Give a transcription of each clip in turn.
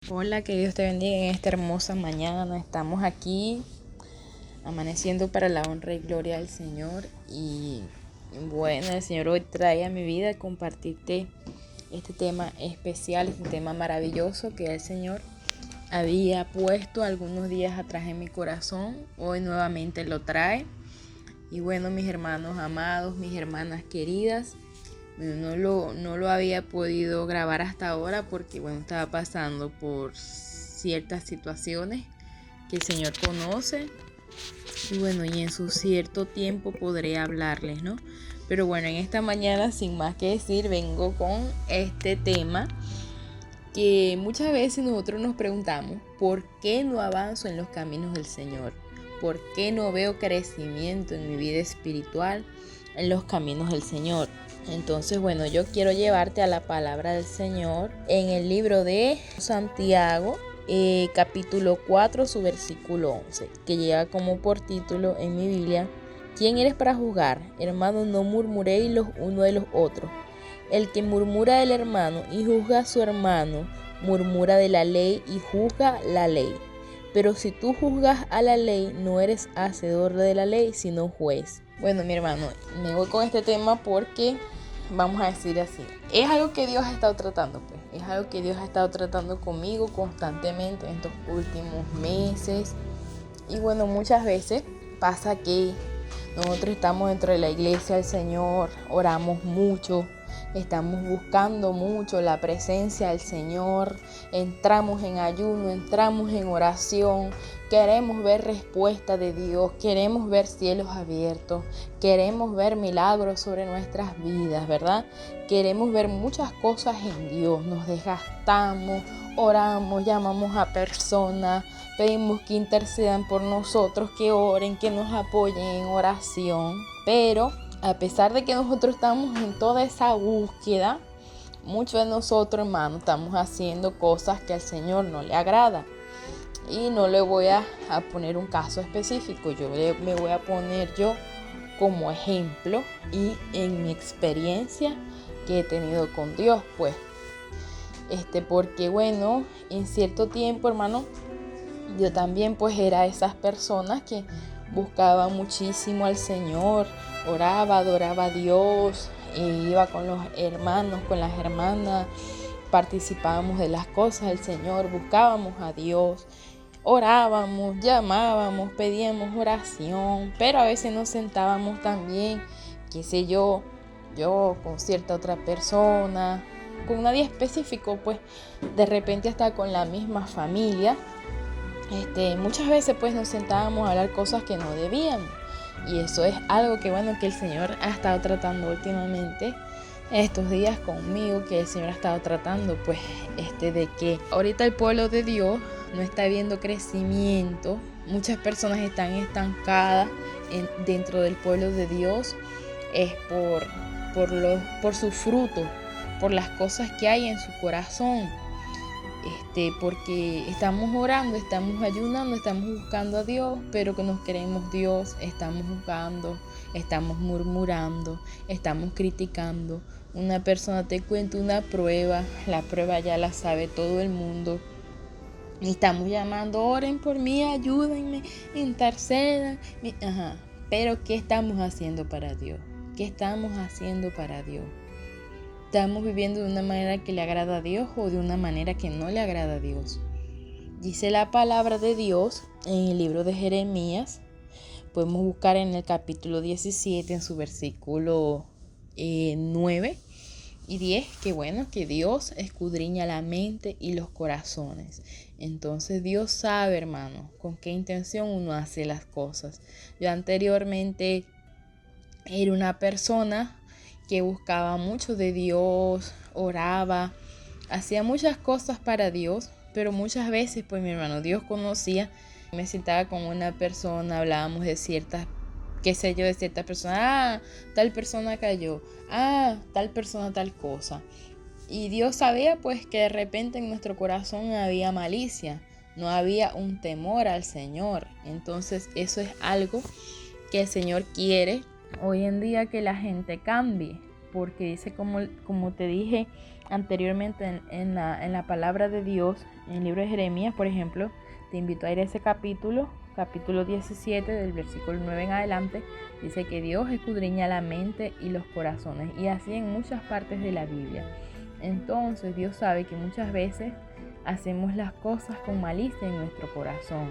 Hola, que Dios te bendiga en esta hermosa mañana. Estamos aquí amaneciendo para la honra y gloria del Señor. Y bueno, el Señor hoy trae a mi vida compartirte este tema especial, este tema maravilloso que el Señor había puesto algunos días atrás en mi corazón. Hoy nuevamente lo trae. Y bueno, mis hermanos amados, mis hermanas queridas, no lo había podido grabar hasta ahora porque bueno, estaba pasando por ciertas situaciones que el Señor conoce y bueno, y en su cierto tiempo podré hablarles, ¿no? Pero bueno, en esta mañana, sin más que decir, vengo con este tema que muchas veces nosotros nos preguntamos: ¿por qué no avanzo en los caminos del Señor? ¿Por qué no veo crecimiento en mi vida espiritual en los caminos del Señor? Entonces, bueno, yo quiero llevarte a la palabra del Señor en el libro de Santiago, capítulo 4, su versículo 11, que lleva como por título en mi Biblia: ¿quién eres para juzgar? Hermanos, no murmuréis los unos de los otros. El que murmura del hermano y juzga a su hermano, murmura de la ley y juzga la ley. Pero si tú juzgas a la ley, no eres hacedor de la ley, sino juez. Bueno, mi hermano, me voy con este tema porque vamos a decir así: es algo que Dios ha estado tratando, pues. Es algo que Dios ha estado tratando conmigo constantemente en estos últimos meses. Y bueno, muchas veces pasa que nosotros estamos dentro de la iglesia del Señor, oramos mucho, estamos buscando mucho la presencia del Señor, entramos en ayuno, entramos en oración, queremos ver respuesta de Dios, queremos ver cielos abiertos, queremos ver milagros sobre nuestras vidas, ¿verdad? Queremos ver muchas cosas en Dios, nos desgastamos, oramos, llamamos a personas, pedimos que intercedan por nosotros, que oren, que nos apoyen en oración. Pero a pesar de que nosotros estamos en toda esa búsqueda, muchos de nosotros, hermanos, estamos haciendo cosas que al Señor no le agrada. Y no le voy a poner un caso específico, me voy a poner yo como ejemplo y en mi experiencia que he tenido con Dios, pues. Porque bueno, en cierto tiempo, hermano, yo también pues era esas personas que buscaba muchísimo al Señor, oraba, adoraba a Dios, iba con los hermanos, con las hermanas, participábamos de las cosas del Señor, buscábamos a Dios, orábamos, llamábamos, pedíamos oración, pero a veces nos sentábamos también, qué sé yo con cierta otra persona, con nadie específico, pues de repente hasta con la misma familia. Muchas veces pues nos sentábamos a hablar cosas que no debíamos, y eso es algo que bueno, que el Señor ha estado tratando últimamente estos días conmigo, que el Señor ha estado tratando pues de que ahorita el pueblo de Dios no está viendo crecimiento, muchas personas están estancadas dentro del pueblo de Dios, es por su fruto, por las cosas que hay en su corazón. Porque estamos orando, estamos ayunando, estamos buscando a Dios, pero que nos queremos Dios, estamos juzgando, estamos murmurando, estamos criticando. Una persona te cuenta una prueba, la prueba ya la sabe todo el mundo. Y estamos llamando: oren por mí, ayúdenme, intercedan. Pero ¿qué estamos haciendo para Dios? ¿Qué estamos haciendo para Dios? ¿Estamos viviendo de una manera que le agrada a Dios o de una manera que no le agrada a Dios? Dice la palabra de Dios en el libro de Jeremías. Podemos buscar en el capítulo 17, en su versículo 9 y 10, que bueno, que Dios escudriña la mente y los corazones. Entonces Dios sabe, hermano, con qué intención uno hace las cosas. Yo anteriormente era una persona que buscaba mucho de Dios, oraba, hacía muchas cosas para Dios, pero muchas veces, pues mi hermano, Dios conocía. Me sentaba con una persona, hablábamos de ciertas, qué sé yo, de cierta persona, tal persona cayó, tal persona tal cosa. Y Dios sabía pues que de repente en nuestro corazón había malicia, no había un temor al Señor. Entonces eso es algo que el Señor quiere hoy en día, que la gente cambie, porque dice, como te dije anteriormente en la palabra de Dios, en el libro de Jeremías, por ejemplo, te invito a ir a ese capítulo 17, del versículo 9 en adelante, dice que Dios escudriña la mente y los corazones, y así en muchas partes de la Biblia. Entonces Dios sabe que muchas veces hacemos las cosas con malicia en nuestro corazón.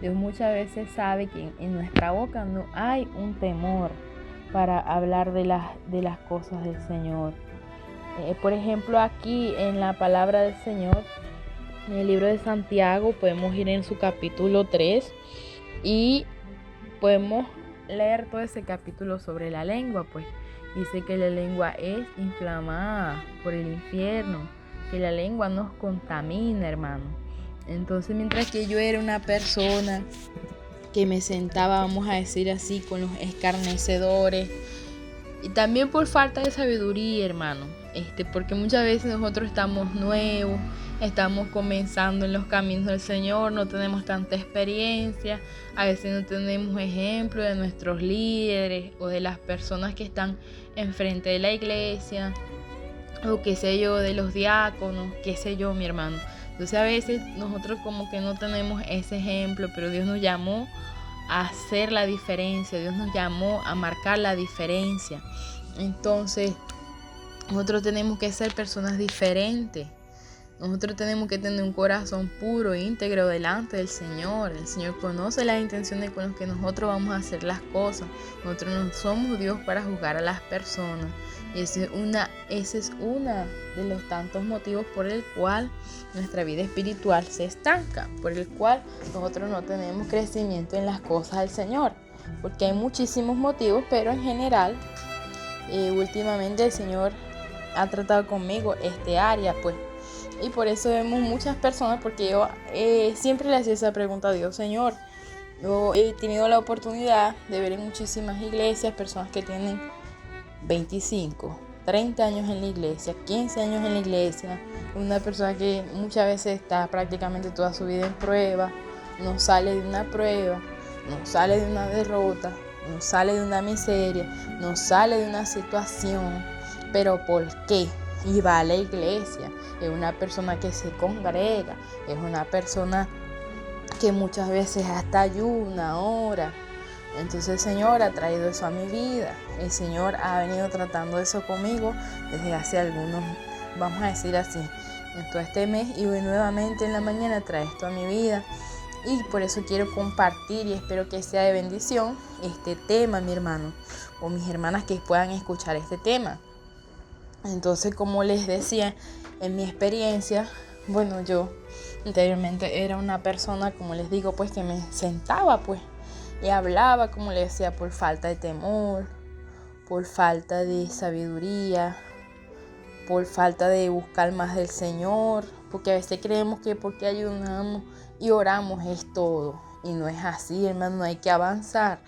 Dios muchas veces sabe que en nuestra boca no hay un temor para hablar de las cosas del Señor. Por ejemplo, aquí en la palabra del Señor, en el libro de Santiago, podemos ir en su capítulo 3 y podemos leer todo ese capítulo sobre la lengua. Pues dice que la lengua es inflamada por el infierno, que la lengua nos contamina, hermano. Entonces, mientras que yo era una persona que me sentaba, vamos a decir así, con los escarnecedores, y también por falta de sabiduría, hermano, porque muchas veces nosotros estamos nuevos, estamos comenzando en los caminos del Señor, no tenemos tanta experiencia, a veces no tenemos ejemplo de nuestros líderes o de las personas que están enfrente de la iglesia, o qué sé yo, de los diáconos, qué sé yo, mi hermano. Entonces a veces nosotros como que no tenemos ese ejemplo, pero Dios nos llamó a hacer la diferencia, Dios nos llamó a marcar la diferencia. Entonces nosotros tenemos que ser personas diferentes. Nosotros tenemos que tener un corazón puro e íntegro delante del Señor. El Señor conoce las intenciones con las que nosotros vamos a hacer las cosas. Nosotros no somos Dios para juzgar a las personas. Y ese es uno de los tantos motivos por el cual nuestra vida espiritual se estanca, por el cual nosotros no tenemos crecimiento en las cosas del Señor. Porque hay muchísimos motivos, pero en general, últimamente el Señor ha tratado conmigo área, pues. Y por eso vemos muchas personas, porque yo siempre le hacía esa pregunta a Dios: Señor, yo he tenido la oportunidad de ver en muchísimas iglesias personas que tienen 25, 30 años en la iglesia, 15 años en la iglesia, una persona que muchas veces está prácticamente toda su vida en prueba, no sale de una prueba, no sale de una derrota, no sale de una miseria, no sale de una situación. ¿Pero por qué? Y va a la iglesia, es una persona que se congrega, es una persona que muchas veces hasta ayuna, ora. Entonces el Señor ha traído eso a mi vida, el Señor ha venido tratando eso conmigo desde hace algunos, vamos a decir así, en todo este mes, y hoy nuevamente en la mañana trae esto a mi vida. Y por eso quiero compartir, y espero que sea de bendición, este tema, mi hermano, o mis hermanas que puedan escuchar este tema. Entonces, como les decía, en mi experiencia, bueno, yo anteriormente era una persona, como les digo, pues que me sentaba, pues, y hablaba, como les decía, por falta de temor, por falta de sabiduría, por falta de buscar más del Señor, porque a veces creemos que porque ayunamos y oramos es todo, y no es así, hermano. Hay que avanzar.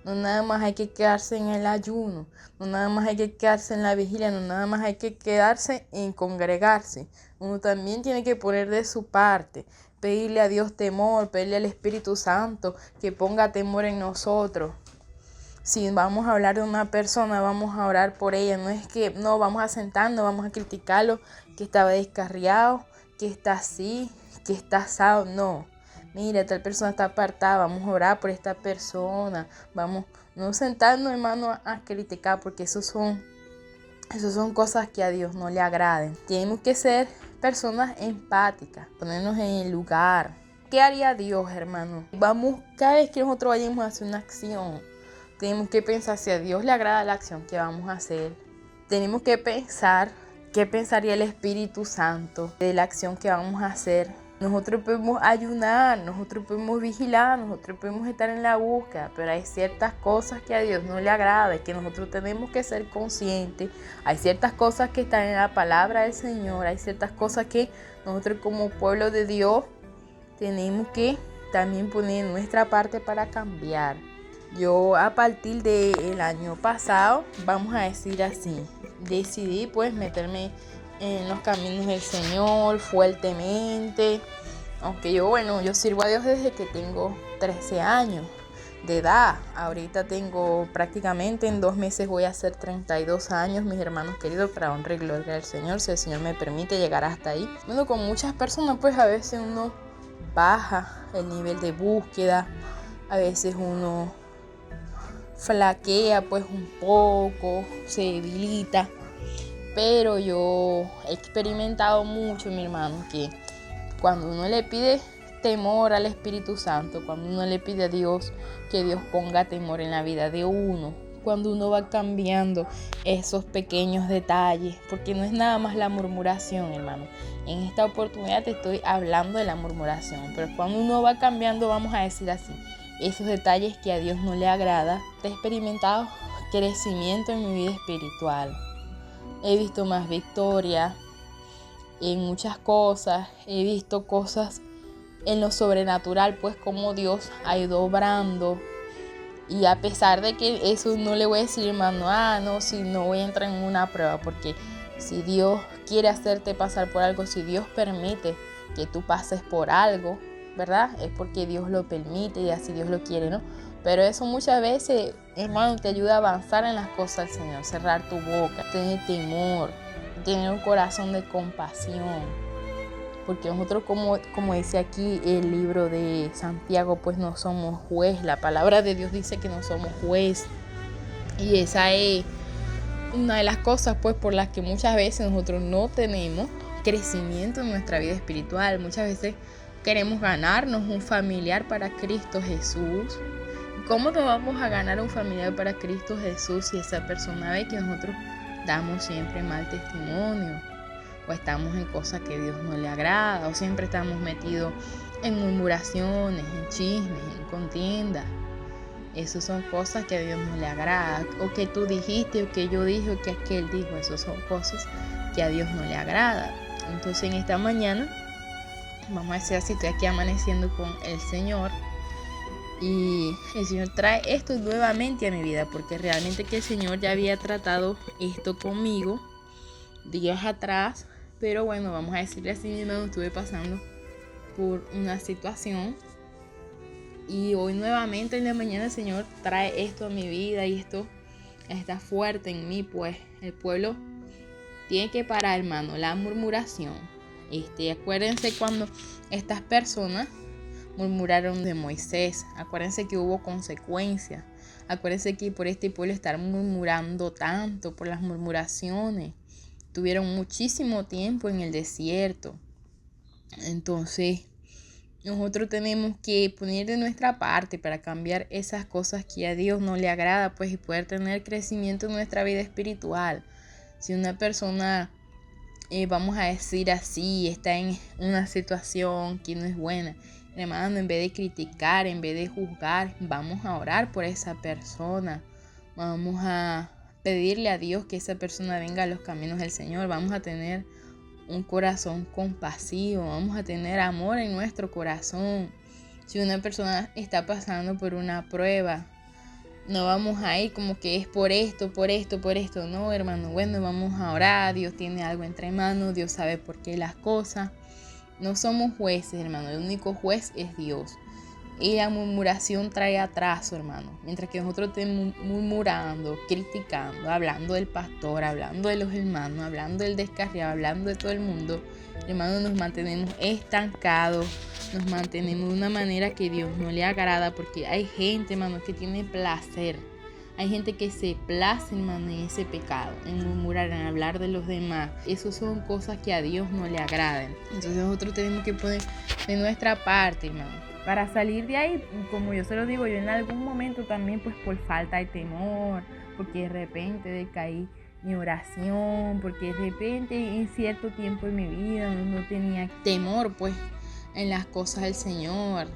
No nada más hay que quedarse en el ayuno, no nada más hay que quedarse en la vigilia, no nada más hay que quedarse en congregarse. Uno también tiene que poner de su parte, pedirle a Dios temor, pedirle al Espíritu Santo que ponga temor en nosotros. Si vamos a hablar de una persona, vamos a orar por ella. No es que no vamos a sentarnos, vamos a criticarlo, que estaba descarriado, que está así, que está asado. No. Mira, tal persona está apartada, vamos a orar por esta persona. Vamos, no sentarnos, hermano, a criticar, porque eso son cosas que a Dios no le agraden. Tenemos que ser personas empáticas, ponernos en el lugar. ¿Qué haría Dios, hermano? Cada vez que nosotros vayamos a hacer una acción, tenemos que pensar si a Dios le agrada la acción que vamos a hacer. Tenemos que pensar qué pensaría el Espíritu Santo de la acción que vamos a hacer. Nosotros podemos ayunar, nosotros podemos vigilar, nosotros podemos estar en la búsqueda, pero hay ciertas cosas que a Dios no le agrada y que nosotros tenemos que ser conscientes. Hay ciertas cosas que están en la palabra del Señor, hay ciertas cosas que nosotros como pueblo de Dios tenemos que también poner nuestra parte para cambiar. Yo a partir del año pasado, vamos a decir así, decidí pues meterme en los caminos del Señor fuertemente. Aunque yo sirvo a Dios desde que tengo 13 años. de edad. Ahorita tengo prácticamente en 2 meses voy a hacer 32 años, mis hermanos queridos, para honra y gloria del Señor, si el Señor me permite llegar hasta ahí. Bueno, con muchas personas pues a veces uno baja el nivel de búsqueda, a veces uno flaquea pues un poco, se debilita, pero yo he experimentado mucho, mi hermano, que cuando uno le pide temor al Espíritu Santo, cuando uno le pide a Dios que Dios ponga temor en la vida de uno, cuando uno va cambiando esos pequeños detalles, porque no es nada más la murmuración, hermano. En esta oportunidad te estoy hablando de la murmuración, pero cuando uno va cambiando, vamos a decir así, esos detalles que a Dios no le agrada, he experimentado crecimiento en mi vida espiritual. He visto más victoria en muchas cosas, he visto cosas en lo sobrenatural, pues como Dios ha ido obrando. Y a pesar de que eso no le voy a decir, hermano, no, si no voy a entrar en una prueba, porque si Dios quiere hacerte pasar por algo, si Dios permite que tú pases por algo, ¿verdad? Es porque Dios lo permite y así Dios lo quiere, ¿no? Pero eso muchas veces, hermano, te ayuda a avanzar en las cosas del Señor, cerrar tu boca, tener temor, tener un corazón de compasión. Porque nosotros, como dice aquí el libro de Santiago, pues no somos juez. La palabra de Dios dice que no somos juez. Y esa es una de las cosas pues por las que muchas veces nosotros no tenemos crecimiento en nuestra vida espiritual. Muchas veces queremos ganarnos un familiar para Cristo Jesús. ¿Cómo nos vamos a ganar un familiar para Cristo Jesús si esa persona ve que nosotros damos siempre mal testimonio? O estamos en cosas que a Dios no le agrada, o siempre estamos metidos en murmuraciones, en chismes, en contiendas. Esas son cosas que a Dios no le agrada, o que tú dijiste, o que yo dije, o que aquel dijo. Esas son cosas que a Dios no le agrada. Entonces en esta mañana, vamos a decir así, estoy aquí amaneciendo con el Señor, y el Señor trae esto nuevamente a mi vida, porque realmente que el Señor ya había tratado esto conmigo días atrás. Pero bueno, vamos a decirle así, mi hermano, estuve pasando por una situación y hoy nuevamente en la mañana el Señor trae esto a mi vida y esto está fuerte en mí, pues el pueblo tiene que parar, hermano, la murmuración. Acuérdense cuando estas personas murmuraron de Moisés, acuérdense que hubo consecuencias, acuérdense que por este pueblo estar murmurando tanto, por las murmuraciones, tuvieron muchísimo tiempo en el desierto. Entonces nosotros tenemos que poner de nuestra parte para cambiar esas cosas que a Dios no le agrada, pues, y poder tener crecimiento en nuestra vida espiritual. Si una persona, vamos a decir así, está en una situación que no es buena, hermano, en vez de criticar, en vez de juzgar, vamos a orar por esa persona. Vamos a pedirle a Dios que esa persona venga a los caminos del Señor. Vamos a tener un corazón compasivo, vamos a tener amor en nuestro corazón. Si una persona está pasando por una prueba, no vamos a ir como que es por esto, no, hermano. Bueno, vamos a orar, Dios tiene algo entre manos, Dios sabe por qué las cosas. No somos jueces, hermano, el único juez es Dios. Y la murmuración trae atraso, hermano. Mientras que nosotros estemos murmurando, criticando, hablando del pastor, hablando de los hermanos, hablando del descarriado, hablando de todo el mundo, hermano, nos mantenemos estancados, nos mantenemos de una manera que Dios no le agrada, porque hay gente, hermano, que tiene placer. Hay gente que se place, hermano, en ese pecado, en murmurar, en hablar de los demás. Esas son cosas que a Dios no le agradan. Entonces nosotros tenemos que poner de nuestra parte, hermano, para salir de ahí. Como yo se lo digo, yo en algún momento también, pues por falta de temor, porque de repente decaí mi oración, porque de repente en cierto tiempo en mi vida no tenía temor, pues, en las cosas del Señor.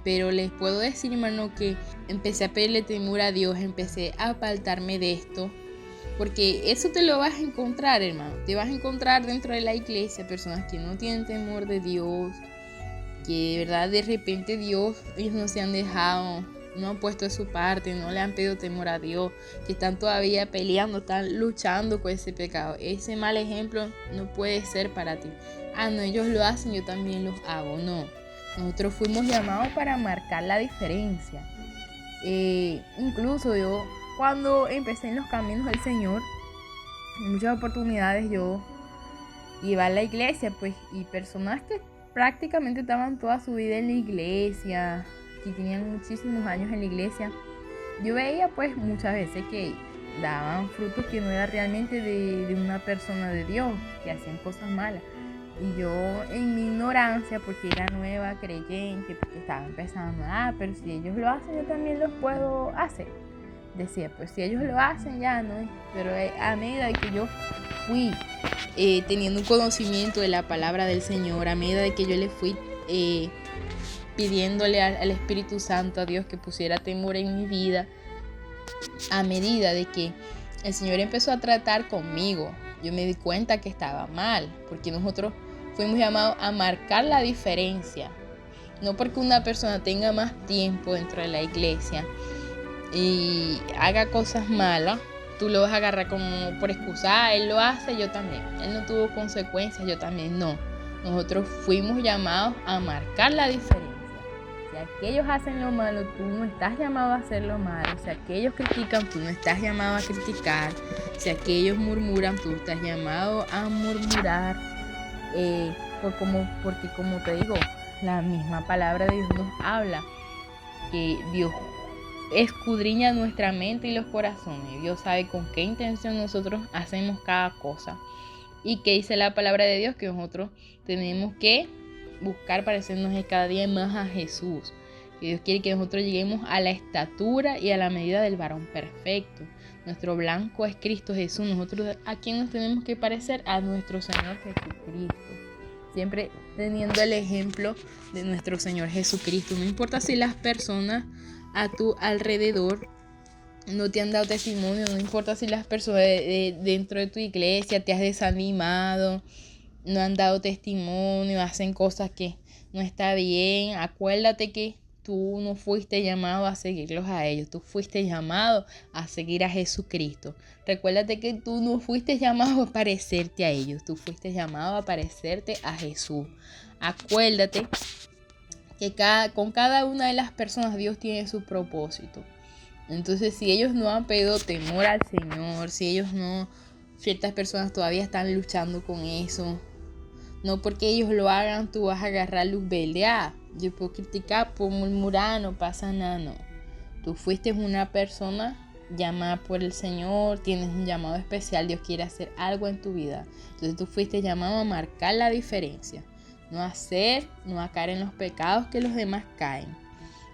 Pero les puedo decir, hermano, que empecé a pedirle temor a Dios, empecé a apartarme de esto, porque eso te lo vas a encontrar, hermano. Te vas a encontrar dentro de la iglesia personas que no tienen temor de Dios, que de verdad de repente ellos no se han dejado, no han puesto de su parte, no le han pedido temor a Dios, que están todavía peleando, están luchando con ese pecado. Ese mal ejemplo no puede ser para ti. No, ellos lo hacen, yo también los hago. No, nosotros fuimos llamados para marcar la diferencia. Incluso yo, cuando empecé en los caminos del Señor, en muchas oportunidades yo iba a la iglesia, pues, y personas que prácticamente estaban toda su vida en la iglesia, que tenían muchísimos años en la iglesia, yo veía pues muchas veces que daban frutos que no era realmente de una persona de Dios, que hacían cosas malas. Y yo en mi ignorancia, porque era nueva creyente, porque estaba empezando, pero si ellos lo hacen, yo también los puedo hacer. Decía, pues si ellos lo hacen, ya no. Pero a medida de que yo fui teniendo un conocimiento de la palabra del Señor, a medida de que yo le fui pidiéndole al Espíritu Santo, a Dios, que pusiera temor en mi vida, a medida de que el Señor empezó a tratar conmigo, yo me di cuenta que estaba mal, porque nosotros fuimos llamados a marcar la diferencia. No porque una persona tenga más tiempo dentro de la iglesia y haga cosas malas, tú lo vas a agarrar como por excusa. Él lo hace, yo también. Él no tuvo consecuencias, yo también no. Nosotros fuimos llamados a marcar la diferencia. Si aquellos hacen lo malo, tú no estás llamado a hacer lo malo. Si aquellos critican, tú no estás llamado a criticar. Si aquellos murmuran, tú estás llamado a murmurar. Porque como te digo, la misma palabra de Dios nos habla que Dios escudriña nuestra mente y los corazones. Dios sabe con qué intención nosotros hacemos cada cosa. Y que dice la palabra de Dios que nosotros tenemos que buscar parecernos cada día más a Jesús. Que Dios quiere que nosotros lleguemos a la estatura y a la medida del varón perfecto. Nuestro blanco es Cristo Jesús. Nosotros a quién nos tenemos que parecer, a nuestro Señor Jesucristo. Siempre teniendo el ejemplo de nuestro Señor Jesucristo. No importa si las personas a tu alrededor no te han dado testimonio, no importa si las personas dentro de tu iglesia te has desanimado, no han dado testimonio, hacen cosas que no está bien. Acuérdate que tú no fuiste llamado a seguirlos a ellos, tú fuiste llamado a seguir a Jesucristo. Recuérdate que tú no fuiste llamado a parecerte a ellos, tú fuiste llamado a parecerte a Jesús. Acuérdate que con cada una de las personas Dios tiene su propósito. Entonces, si ellos no han pedido temor al Señor, si ellos no, ciertas personas todavía están luchando con eso, no porque ellos lo hagan, tú vas a agarrar luz verde. Yo puedo criticar, puedo murmurar, no pasa nada, no. Tú fuiste una persona llamada por el Señor, tienes un llamado especial, Dios quiere hacer algo en tu vida. Entonces tú fuiste llamado a marcar la diferencia, no a caer en los pecados que los demás caen.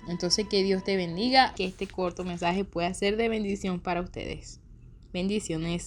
Entonces que Dios te bendiga, que este corto mensaje pueda ser de bendición para ustedes. Bendiciones.